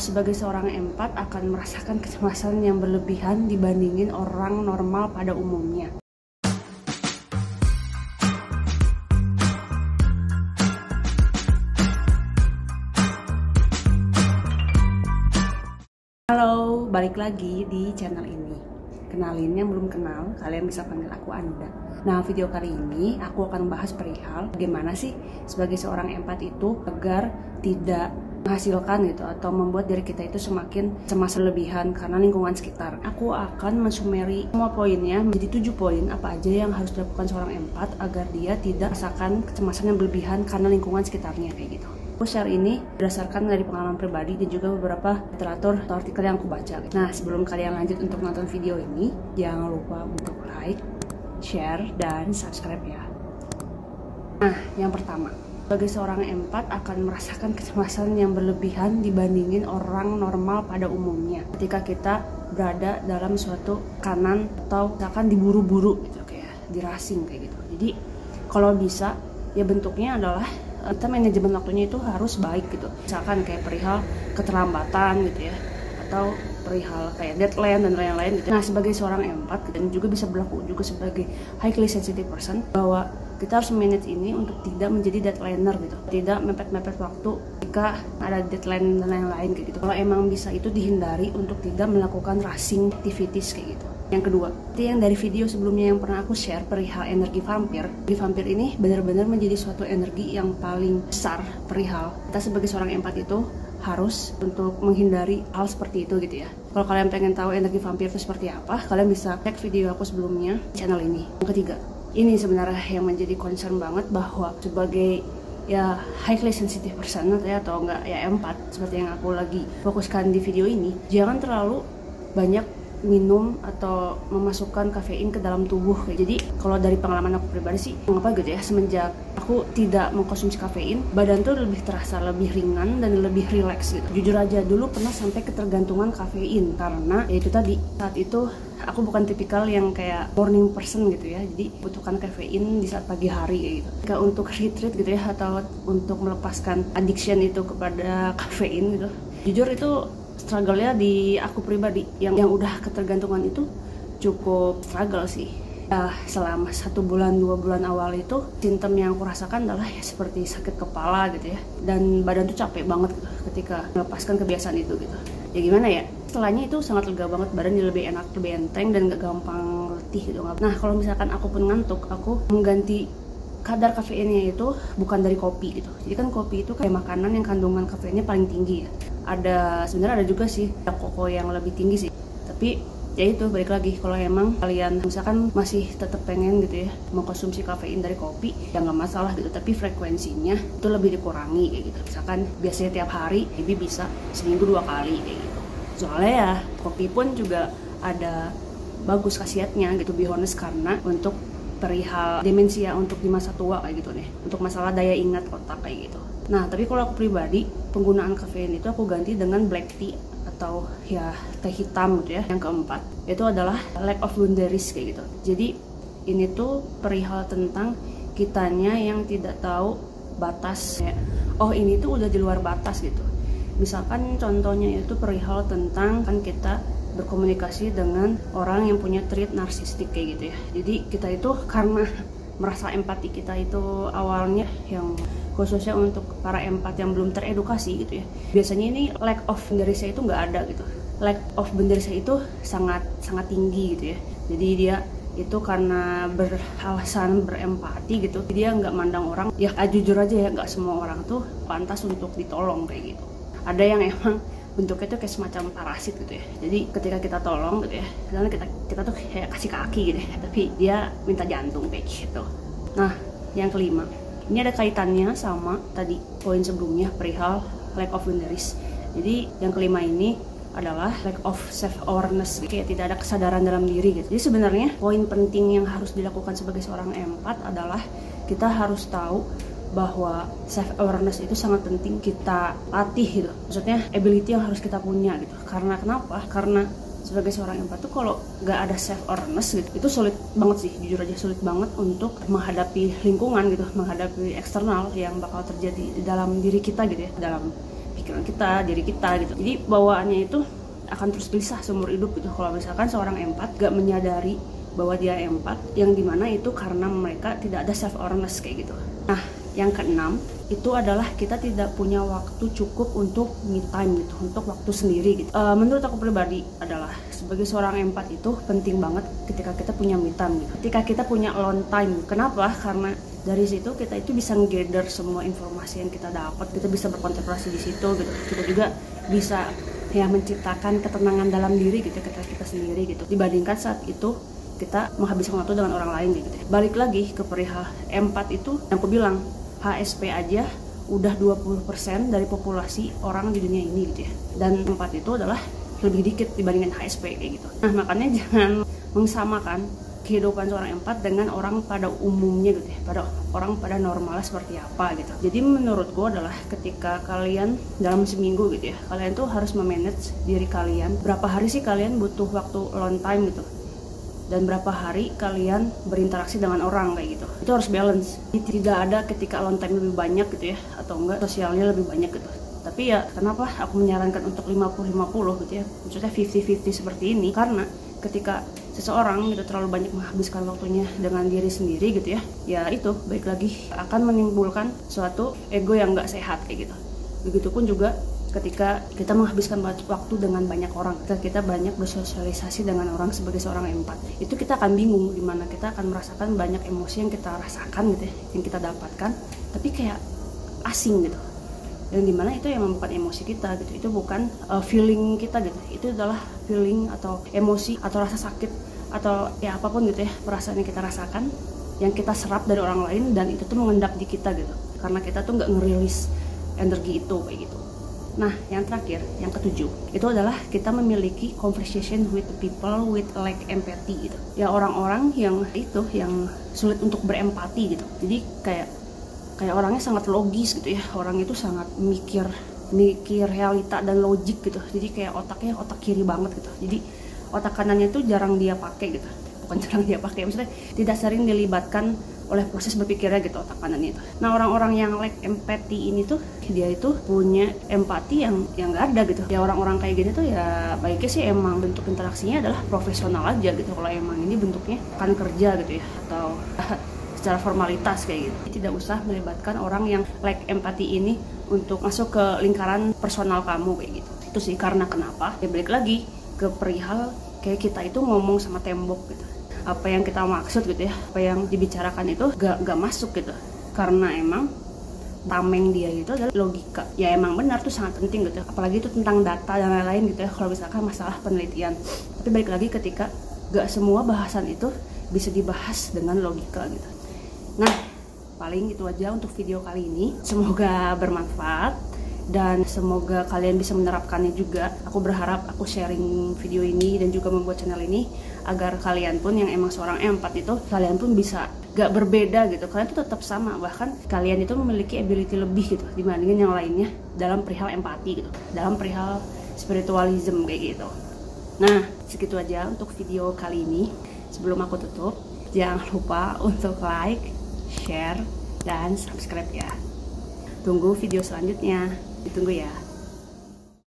sebagai seorang empat akan merasakan kecemasan yang berlebihan dibandingin orang normal pada umumnya. Halo, balik lagi di channel ini. Kenalin yang belum kenal, kalian bisa panggil aku Anda. Nah, video kali ini aku akan bahas perihal bagaimana sih sebagai seorang empat itu agar tidak menghasilkan gitu atau membuat diri kita itu semakin cemas berlebihan karena lingkungan sekitar. Aku akan mensumeri semua poinnya menjadi 7 poin apa aja yang harus dilakukan seorang empat agar dia tidak merasakan kecemasan yang berlebihan karena lingkungan sekitarnya kayak gitu. Aku share ini berdasarkan dari pengalaman pribadi dan juga beberapa literatur atau artikel yang aku baca. Nah, sebelum kalian lanjut untuk nonton video ini, jangan lupa untuk like, share, dan subscribe ya. Nah, yang pertama, sebagai seorang empat akan merasakan kecemasan yang berlebihan dibandingin orang normal pada umumnya. Ketika kita berada dalam suatu kanan atau misalkan diburu-buru gitu, kayak diracing kayak gitu. Jadi kalau bisa ya bentuknya adalah kita manajemen waktunya itu harus baik gitu. Misalkan kayak perihal keterlambatan gitu ya, atau perihal kayak deadline dan lain-lain gitu. Nah, sebagai seorang empat dan juga bisa berlaku juga sebagai highly sensitive person bahwa kita harus manage ini untuk tidak menjadi deadlineer gitu, tidak mepet-mepet waktu jika ada deadline dan lain-lain kayak gitu. Kalau emang bisa itu dihindari untuk tidak melakukan rushing activities kayak gitu. Yang kedua, itu yang dari video sebelumnya yang pernah aku share perihal energi vampir. Energi vampir ini benar-benar menjadi suatu energi yang paling besar perihal kita sebagai seorang empat itu harus untuk menghindari hal seperti itu gitu ya. Kalau kalian pengen tahu energi vampir itu seperti apa, kalian bisa cek video aku sebelumnya channel ini. Yang ketiga, ini sebenarnya yang menjadi concern banget bahwa sebagai ya highly sensitive person atau enggak ya empat seperti yang aku lagi fokuskan di video ini, jangan terlalu banyak minum atau memasukkan kafein ke dalam tubuh. Jadi kalau dari pengalaman aku pribadi sih mengapa gitu ya, semenjak aku tidak mengkonsumsi kafein, badan tuh lebih terasa lebih ringan dan lebih rileks gitu. Jujur aja dulu pernah sampai ketergantungan kafein karena ya itu tadi, saat itu aku bukan tipikal yang kayak morning person gitu ya, jadi butuhkan kafein di saat pagi hari kayak gitu. Kayak untuk retreat gitu ya, atau untuk melepaskan addiction itu kepada kafein gitu. Jujur itu struggle-nya di aku pribadi yang udah ketergantungan itu cukup struggle sih. Ya, selama 1 bulan 2 bulan awal itu simptom yang aku rasakan adalah ya seperti sakit kepala gitu ya, dan badan tuh capek banget gitu ketika melepaskan kebiasaan itu gitu. Ya gimana ya, setelahnya itu sangat lega banget, badan lebih enak, lebih enteng dan gak gampang letih gitu. Nah, kalau misalkan aku pun ngantuk, aku mengganti kadar kafeinnya itu bukan dari kopi gitu. Jadi kan kopi itu kayak makanan yang kandungan kafeinnya paling tinggi ya. Sebenarnya ada juga sih koko yang lebih tinggi sih. Tapi ya itu balik lagi, kalau emang kalian misalkan masih tetap pengen gitu ya mengkonsumsi kafein dari kopi, ya nggak masalah gitu. Tapi frekuensinya itu lebih dikurangi kayak gitu. Misalkan biasanya tiap hari, jadi bisa seminggu 2 kali kayak gitu. Soalnya ya kopi pun juga ada bagus khasiatnya gitu, be honest, karena untuk perihal demensia untuk di masa tua kayak gitu nih, untuk masalah daya ingat otak kayak gitu. Nah, tapi kalau aku pribadi, penggunaan kafein itu aku ganti dengan black tea atau ya teh hitam gitu ya. Yang keempat, itu adalah lack of boundaries kayak gitu. Jadi ini tuh perihal tentang kitanya yang tidak tahu batas ya. Oh, ini tuh udah di luar batas gitu. Misalkan contohnya itu perihal tentang kan kita berkomunikasi dengan orang yang punya trait narsistik kayak gitu ya. Jadi kita itu karena merasa empati kita itu awalnya yang khususnya untuk para empat yang belum teredukasi gitu ya, biasanya ini lack of boundaries itu nggak ada gitu. Lack of boundaries itu sangat tinggi gitu ya. Jadi dia itu karena beralasan berempati gitu, dia nggak mandang orang. Ya jujur aja ya, nggak semua orang tuh pantas untuk ditolong kayak gitu. Ada yang emang bentuknya tuh kayak semacam parasit gitu ya. Jadi ketika kita tolong gitu ya, karena kita tuh kayak kasih kaki gitu ya, tapi dia minta jantung kayak gitu. Nah, yang kelima, ini ada kaitannya sama tadi poin sebelumnya perihal lack of boundaries. Jadi yang kelima ini adalah lack of self awareness, kayak tidak ada kesadaran dalam diri gitu. Jadi sebenarnya poin penting yang harus dilakukan sebagai seorang empat adalah kita harus tahu bahwa self awareness itu sangat penting kita latih gitu. Maksudnya ability yang harus kita punya gitu. Karena kenapa? Karena sebagai seorang empat tuh kalau nggak ada self awareness gitu, itu sulit banget sih, jujur aja sulit banget untuk menghadapi lingkungan gitu, menghadapi eksternal yang bakal terjadi di dalam diri kita gitu ya, dalam pikiran kita, diri kita gitu. Jadi bawaannya itu akan terus gelisah seumur hidup gitu kalau misalkan seorang empat gak menyadari bahwa dia empat, yang dimana itu karena mereka tidak ada self awareness kayak gitu. Nah, yang keenam itu adalah kita tidak punya waktu cukup untuk me time gitu, untuk waktu sendiri gitu. Menurut aku pribadi adalah sebagai seorang empat itu penting banget ketika kita punya me time gitu. Ketika kita punya alone time. Kenapa? Karena dari situ kita itu bisa nge-gather semua informasi yang kita dapat, kita bisa berkonsentrasi di situ gitu. Kita juga bisa ya menciptakan ketenangan dalam diri gitu kita sendiri gitu. Dibandingkan saat itu kita menghabiskan waktu dengan orang lain gitu. Balik lagi ke perihal empat itu yang aku bilang, HSP aja udah 20% dari populasi orang di dunia ini gitu ya. Dan empat itu adalah lebih dikit dibandingkan HSP kayak gitu. Nah, makanya jangan mengsamakan kehidupan seorang empat dengan orang pada umumnya gitu ya, pada orang pada normalnya seperti apa gitu. Jadi menurutku adalah ketika kalian dalam seminggu gitu ya, kalian tuh harus memanage diri kalian. Berapa hari sih kalian butuh waktu alone time gitu, dan berapa hari kalian berinteraksi dengan orang kayak gitu. Itu harus balance. Jadi tidak ada ketika alone time lebih banyak gitu ya, atau enggak sosialnya lebih banyak gitu. Tapi ya kenapa aku menyarankan untuk 50-50 gitu ya, maksudnya 50-50 seperti ini, karena ketika seseorang gitu terlalu banyak menghabiskan waktunya dengan diri sendiri gitu ya, ya itu baik lagi akan menimbulkan suatu ego yang nggak sehat kayak gitu. Begitupun juga ketika kita menghabiskan waktu dengan banyak orang, ketika kita banyak bersosialisasi dengan orang sebagai seorang empat, itu kita akan bingung, dimana kita akan merasakan banyak emosi yang kita rasakan gitu ya, yang kita dapatkan, tapi kayak asing gitu. Dan dimana itu yang membuat emosi kita gitu, itu bukan feeling kita gitu, itu adalah feeling atau emosi atau rasa sakit atau ya apapun gitu ya, perasaan yang kita rasakan, yang kita serap dari orang lain, dan itu tuh mengendap di kita gitu, karena kita tuh nggak ngerilis energi itu kayak gitu. Nah, yang terakhir, yang ketujuh, itu adalah kita memiliki conversation with the people with lack empathy gitu. Ya orang-orang yang itu yang sulit untuk berempati gitu. Jadi kayak orangnya sangat logis gitu ya. Orang itu sangat mikir realita dan logik gitu. Jadi kayak otaknya otak kiri banget gitu. Jadi otak kanannya tuh jarang dia pakai gitu. Bukan jarang dia pakai, maksudnya tidak sering dilibatkan oleh proses berpikirnya gitu otak kanannya itu. Nah, orang-orang yang lack empathy ini tuh dia itu punya empati yang nggak ada gitu. Ya orang-orang kayak gini tuh ya baiknya sih emang bentuk interaksinya adalah profesional aja gitu. Kalau emang ini bentuknya kan kerja gitu ya, atau secara formalitas kayak gitu. Tidak usah melibatkan orang yang lack empathy ini untuk masuk ke lingkaran personal kamu kayak gitu. Itu sih karena kenapa? Ya balik lagi ke perihal kayak kita itu ngomong sama tembok gitu. Apa yang kita maksud gitu ya, apa yang dibicarakan itu gak masuk gitu, karena emang tameng dia itu adalah logika. Ya emang benar tuh sangat penting gitu, apalagi itu tentang data dan lain-lain gitu ya, kalau misalkan masalah penelitian. Tapi balik lagi ketika gak semua bahasan itu bisa dibahas dengan logika gitu. Nah, paling itu aja untuk video kali ini. Semoga bermanfaat dan semoga kalian bisa menerapkannya juga. Aku berharap aku sharing video ini dan juga membuat channel ini agar kalian pun yang emang seorang empat itu, kalian pun bisa gak berbeda gitu, kalian tuh tetap sama, bahkan kalian itu memiliki ability lebih gitu dibandingin yang lainnya dalam perihal empati gitu, dalam perihal spiritualism kayak gitu. Nah, segitu aja untuk video kali ini. Sebelum aku tutup, jangan lupa untuk like, share, dan subscribe ya. Tunggu video selanjutnya, ditunggu ya.